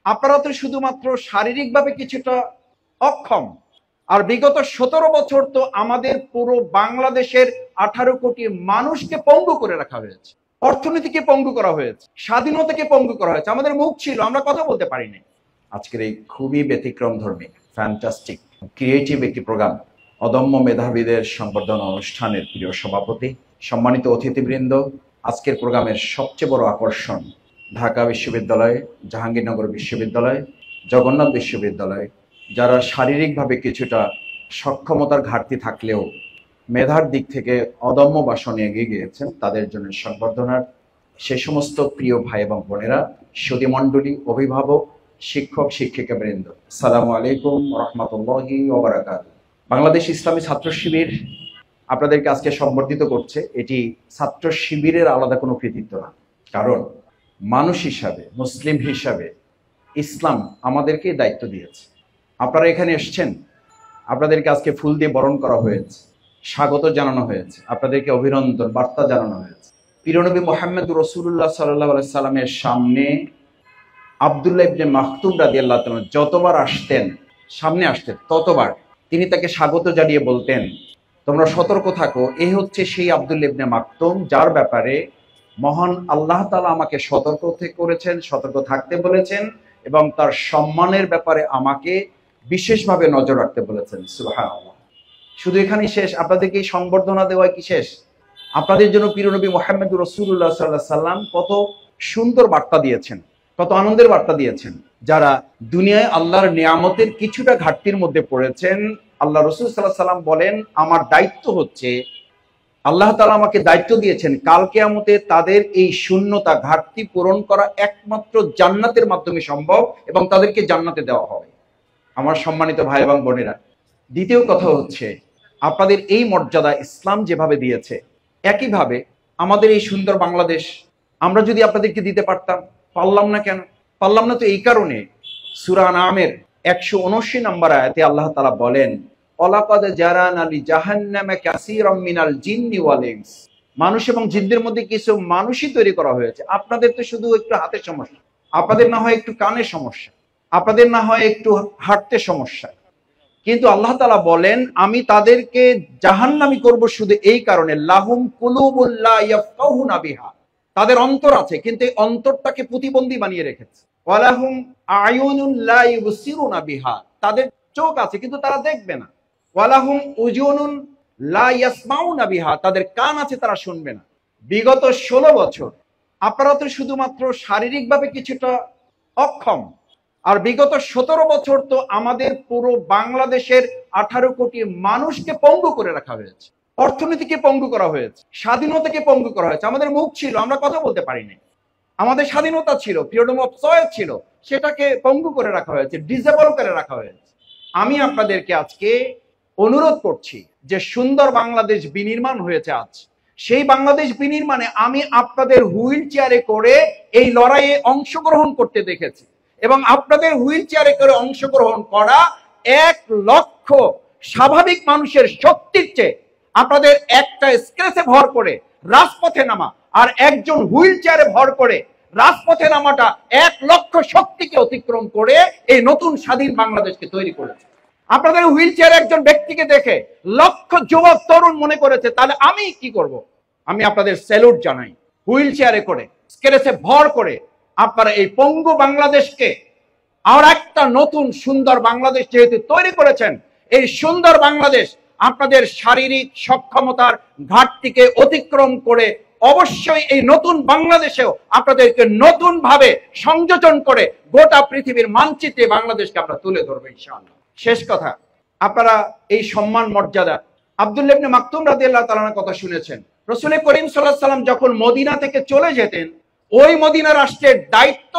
আপনারা তো শুধুমাত্র শারীরিকভাবে কিছুটা অক্ষম, আর বিগত 17 বছর তো আমাদের পুরো বাংলাদেশের 18 কোটি মানুষকে পঙ্গু করে রাখা হয়েছে, অর্থনীতিকে পঙ্গু করা হয়েছে, স্বাধীনতাকে পঙ্গু করা হয়েছে। আমাদের মুখ ছিল, আমরা কথা বলতে পারিনি। আজকের এই খুবই ব্যতিক্রমধর্মী, ফ্যান্টাস্টিক, ক্রিয়েটিভ একটি প্রোগ্রাম, অদম্য মেধাবীদের সংবর্ধনা অনুষ্ঠানের প্রিয় সভাপতি, সম্মানিত অতিথিবৃন্দ, আজকের প্রোগ্রামের সবচেয়ে বড় আকর্ষণ ঢাকা বিশ্ববিদ্যালয়, জাহাঙ্গীরনগর বিশ্ববিদ্যালয়, জগন্নাথ বিশ্ববিদ্যালয়, যারা শারীরিকভাবে কিছুটা সক্ষমতার ঘাটতি থাকলেও মেধার দিক থেকে অদম্য বাসনে এগিয়ে গিয়েছেন, তাদের জন্য সংবর্ধনার সে সমস্ত প্রিয় ভাই এবং বোনেরা, সুধীমণ্ডলী, অভিভাবক, শিক্ষক শিক্ষিকা বৃন্দ, আসসালামু আলাইকুম রহমতুল্লাহি ওয়া বারাকাতুহু। বাংলাদেশ ইসলামী ছাত্র শিবির আপনাদেরকে আজকে সম্বর্ধিত করছে। এটি ছাত্র শিবিরের আলাদা কোনো কৃতিত্ব না, কারণ মানুষ হিসাবে, মুসলিম হিসাবে ইসলাম আমাদেরকে দায়িত্ব দিয়েছে। আপনারা এখানে এসেছেন, আপনাদেরকে আজকে ফুল দিয়ে বরণ করা হয়েছে, স্বাগত জানানো হয়েছে, আপনাদেরকে অভিনন্দন বার্তা জানানো হয়েছে। প্রিয়নবী মুহাম্মদ রাসূলুল্লাহ সাল্লাল্লাহু আলাইহি সাল্লামের সামনে আব্দুল্লাহ ইবনে মাকতুম রাদিয়াল্লাহু তাআলা যতবার আসতেন, সামনে আসতেন, ততবার তিনি তাকে স্বাগত জানিয়ে বলতেন, তোমরা সতর্ক থাকো, এই হচ্ছে সেই আব্দুল্লাহ ইবনে মাকতুম যার ব্যাপারে মহান আল্লাহ তাআলা আমাকে সতর্ক করেছেন, সতর্ক থাকতে বলেছেন এবং তার সম্মানের ব্যাপারে আমাকে বিশেষভাবে নজর রাখতে বলেছেন। সুবহানাল্লাহ। শুধু এখানেই শেষ? আপনাদেরকে এই সংবর্ধনা দেওয়া কি শেষ? আপনাদের জন্য প্রিয়নবী মুহাম্মদ রাসূলুল্লাহ সাল্লাল্লাহু আলাইহি সাল্লাম কত সুন্দর বার্তা দিয়েছেন, কত আনন্দের বার্তা দিয়েছেন। যারা দুনিয়ায় আল্লাহর নিয়ামতের কিছুটা ঘাটতির মধ্যে পড়েছেন, আল্লাহ রাসূল সাল্লাল্লাহু আলাইহি সাল্লাম বলেন, আমার দায়িত্ব হচ্ছে, আল্লাহ তাআলা আমাকে দায়িত্ব দিয়েছেন, কাল কিয়ামতে তাদের এই শূন্যতা, ঘাটতি পূরণ করা একমাত্র জান্নাতের মাধ্যমে সম্ভব এবং তাদেরকে জান্নাতে দেওয়া হবে। আমার সম্মানিত ভাই এবং বোনেরা, দ্বিতীয় কথা হচ্ছে, আপনাদের এই মর্যাদা ইসলাম যেভাবে দিয়েছে, একইভাবে আমাদের এই সুন্দর বাংলাদেশ আমরা যদি আপনাদেরকে দিতে পারতাম, পারলাম না কেন? পারলাম না তো এই কারণে, সূরা আনআমের 179 নম্বর আয়াতে আল্লাহ তাআলা বলেন, ওয়ালাকাদ জারানা লি জাহান্নামা কাসীরাম মিনাল জিন্নি ওয়াল ইনস, মানুষ এবং জিনদের মধ্যে কিছু মানুষই তৈরি করা হয়েছে। আপনাদের তো শুধু একটু হাতের সমস্যা, আপনাদের না হয় একটু কানের সমস্যা, আপনাদের না হয় একটু হাঁটতে সমস্যা, কিন্তু আল্লাহ তাআলা বলেন, আমি তাদেরকে জাহান্নামী করব শুধু এই কারণে, লাহুম কুলুবুল লা ইয়াফকাহুনা বিহা, তাদের অন্তর আছে কিন্তু এই অন্তরটাকে প্রতিবন্ধী বানিয়ে রেখেছে। ওয়ালাহুম আয়ুনুন লা ইউবসিরুনা বিহা, তাদের চোখ আছে কিন্তু তারা দেখবে না। ওয়ালাহুম উজুনুন লা ইয়াসমাউনা বিহা, তাদের কান আছে, তারা শুনবে না। বিগত 16 বছর আপনারা তো শুধুমাত্র শারীরিকভাবে কিছুটা অক্ষম, আর বিগত 17 বছর তো আমাদের পুরো বাংলাদেশের 18 কোটি মানুষকে পঙ্গু করে রাখা হয়েছে, অর্থনীতিকে পঙ্গু করা হয়েছে, স্বাধীনতাকে পঙ্গু করা হয়েছে। আমাদের মুখ ছিল, আমরা কথা বলতে পারিনি। আমাদের স্বাধীনতা ছিল, ফ্রিডম অফ চয়েস ছিল, সেটাকে পঙ্গু করে রাখা হয়েছে, ডিসেবল করে রাখা হয়েছে। আমি আপনাদেরকে আজকে অনুরোধ করছি যে সুন্দর বাংলাদেশ বিনির্মাণ হয়েছে আজ, সেই বাংলাদেশ বিনির্মাণে আমি আপনাদের হুইল চেয়ারে করে এই লড়াইয়ে অংশগ্রহণ করতে দেখেছি এবং আপনাদের হুইল চেয়ারে করে অংশগ্রহণ করা 1 লক্ষ স্বাভাবিক মানুষের শক্তির চেয়ে আপনাদের একটা স্ক্রেচে ভর করে রাজপথে নামা আর একজন হুইল চেয়ারে ভর করে রাজপথে নামাটা 1 লক্ষ শক্তিকে অতিক্রম করে এই নতুন স্বাধীন বাংলাদেশকে তৈরি করেছে। আপনাদের হুইল চেয়ারে একজন ব্যক্তিকে দেখে লক্ষ যুবক তরুণ মনে করেছে, তাহলে আমি কি করব? আমি আপনাদের স্যালুট জানাই। হুইল চেয়ারে করে, স্ক্রেচে ভর করে আপনারা এই পঙ্গু বাংলাদেশকে আর একটা নতুন সুন্দর বাংলাদেশ যেহেতু তৈরি করেছেন, এই সুন্দর বাংলাদেশ আপনাদের শারীরিক সক্ষমতার ঘাটতিকে অতিক্রম করে অবশ্যই এই নতুন বাংলাদেশেও আপনাদেরকে নতুন ভাবে সংযোজন করে গোটা পৃথিবীর মানচিত্রে বাংলাদেশকে আমরা তুলে ধরবো ইনশাআল্লাহ। শেষ কথা, আপনারা এই সম্মান মর্যাদা আব্দুল্লাহ ইবনে মাকতুম রাদিয়াল্লাহু তাআলার কথা শুনেছেন। রাসূল করিম সাল্লাল্লাহু আলাইহি ওয়াসাল্লাম যখন মদিনা থেকে চলে যেতেন, ওই মদিনা রাষ্ট্রের দায়িত্ব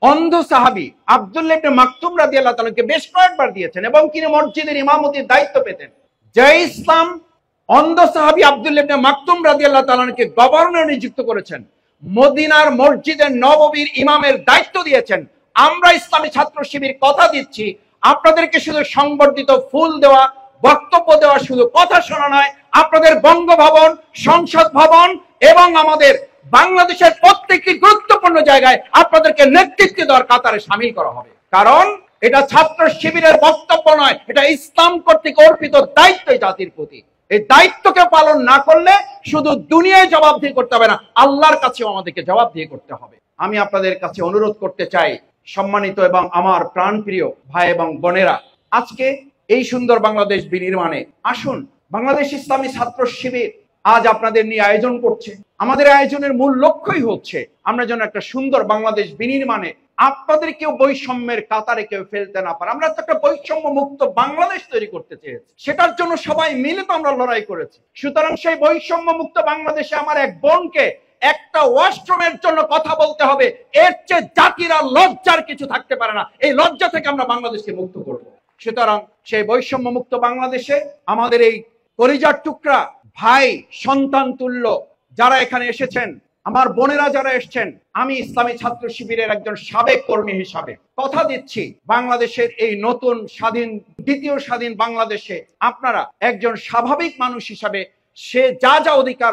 অন্ধ সাহাবী আব্দুল্লাহ ইবনে মাকতুম রাদিয়াল্লাহু তাআলাকে বেশ কয়েকবার দিয়েছেন এবং তিনি মসজিদের ইমামতির দায়িত্ব পেতেন। জয় ইসলাম অন্ধ সাহাবী আব্দুল্লাহ ইবনে মাকতুম রাদিয়াল্লাহু তাআলাকে গভর্নর নিযুক্ত করেছেন, মদিনার মসজিদের নববীর ইমামের দায়িত্ব দিয়েছেন। আমরা ইসলামী ছাত্র শিবির কথা দিচ্ছি, আপনাদেরকে শুধু সংবর্ধিত ফুল দেওয়া, বক্তব্য দেওয়া শুধু কথা শোনা নয়, আপনাদের বঙ্গভবন, সংসদ ভবন এবং আমাদের বাংলাদেশের প্রত্যেকটি গুরুত্বপূর্ণ জায়গায় আপনাদেরকে নেতৃত্ব দেওয়ার কাতারে সামিল করা হবে। কারণ এটা ছাত্র শিবিরের বক্তব্য নয়, এটা ইসলাম কর্তৃক অর্পিত দায়িত্ব জাতির প্রতি। এই দায়িত্বকে পালন না করলে শুধু দুনিয়ায় জবাবদিহি করতে হবে না, আল্লাহর কাছেও আমাদেরকে জবাবদিহি করতে হবে। আমি আপনাদের কাছে অনুরোধ করতে চাই, সম্মানিত এবং আমার প্রাণপ্রিয় ভাই এবং বোনেরা, আজকে এই সুন্দর বাংলাদেশ বিনির্মাণে আসুন। বাংলাদেশ ইসলামী ছাত্র শিবির আজ আপনাদের নিয়ে আয়োজন করছে। আমাদের আয়োজনের মূল লক্ষ্যই হচ্ছে আমরা যেন একটা সুন্দর বাংলাদেশ বিনির্মাণে আপনাদের কেউ বৈষম্যের কাতারে কেউ ফেলতে না পারে। আমরা তো একটা বৈষম্য মুক্ত বাংলাদেশ তৈরি করতে চেয়েছি, সেটার জন্য সবাই মিলে তো আমরা লড়াই করেছি। সুতরাং সেই বৈষম্য মুক্ত বাংলাদেশে আমার এক বোনকে একটা ওয়াশরুমের জন্য কথা বলতে হবে, এর চেয়ে জাতির আর লজ্জার কিছু থাকতে পারে না। এই লজ্জা থেকে আমরা বাংলাদেশকে মুক্ত করব। সুতরাং সেই বৈষম্য মুক্ত বাংলাদেশে আমাদের এই কলিজার টুকরা ভাই সন্তান তুল্য যারা এখানে এসেছেন, আমার বোনেরা যারা এসেছেন, আমি ইসলামী ছাত্র শিবিরের একজন সাবেক কর্মী হিসাবে কথা দিচ্ছি, বাংলাদেশের এই নতুন স্বাধীন দ্বিতীয় স্বাধীন বাংলাদেশে আপনারা একজন স্বাভাবিক মানুষ হিসাবে সে যা যা অধিকার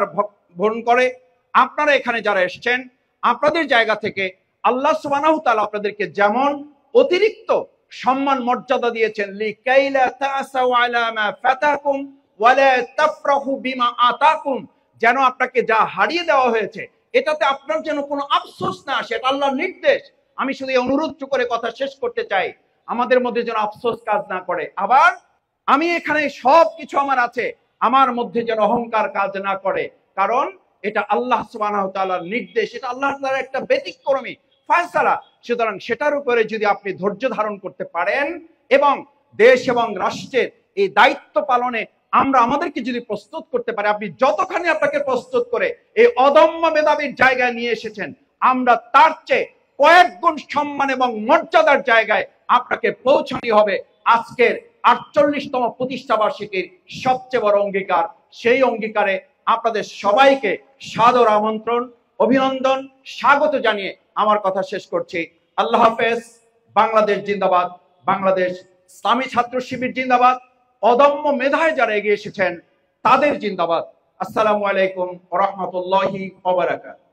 ভোগ করে, আপনারা এখানে যারা এসেছেন আপনাদের জায়গা থেকে আল্লাহ সুবহানাহু তাআলা আপনাদেরকে যেমন অতিরিক্ত সম্মান মর্যাদা দিয়েছেন, লিকাইলা তাসাউ আলা মা ফাতাকুম ওয়ালা তাফরাহু বিমা আতাকুম, যেন আপনাকে যা হারিয়ে দেওয়া হয়েছে এটাতে আপনার যেন কোনো আফসোস না আসে, এটা আল্লাহর নির্দেশ। আমি শুধু এই অনুরোধ করে কথা শেষ করতে চাই, আমাদের মধ্যে যেন আফসোস কাজ না করে। আবার আমি এখানে সব কিছু আমার আছে, আমার মধ্যে যেন অহংকার কাজ না করে, কারণ এটা আল্লাহ সুবহানাহু তাআলার নির্দেশ, এটা আল্লাহ তাআলার একটা ব্যতিক্রমী ফয়সালা। সুতরাং সেটার উপরে যদি আপনি ধৈর্য ধারণ করতে পারেন এবং দেশ এবং রাষ্ট্রের এই দায়িত্ব পালনে আমরা আমাদেরকে যদি প্রস্তুত করতে পারি, আপনি যতখানি আপনাকে প্রস্তুত করে এই অদম্য মেধাবীর জায়গায় নিয়ে এসেছেন, আমরা তার চেয়ে কয়েক গুণ সম্মান এবং মর্যাদার জায়গায় আপনাকে পৌঁছানো হবে। আজকের ৪৮তম প্রতিষ্ঠা বার্ষিকীর সবচেয়ে বড় অঙ্গীকার, সেই অঙ্গীকারে আপনাদের সবাইকে সাদর আমন্ত্রণ, অভিনন্দন, স্বাগত জানিয়ে আমার কথা শেষ করছি। আল্লাহ হাফেজ। বাংলাদেশ জিন্দাবাদ, বাংলাদেশ ইসলামী ছাত্র শিবির জিন্দাবাদ, অদম্য মেধায় যারা এগিয়ে এসেছেন তাদের জিন্দাবাদ। আসসালামু আলাইকুম ওয়া রাহমাতুল্লাহি ওয়া বারাকাতুহু।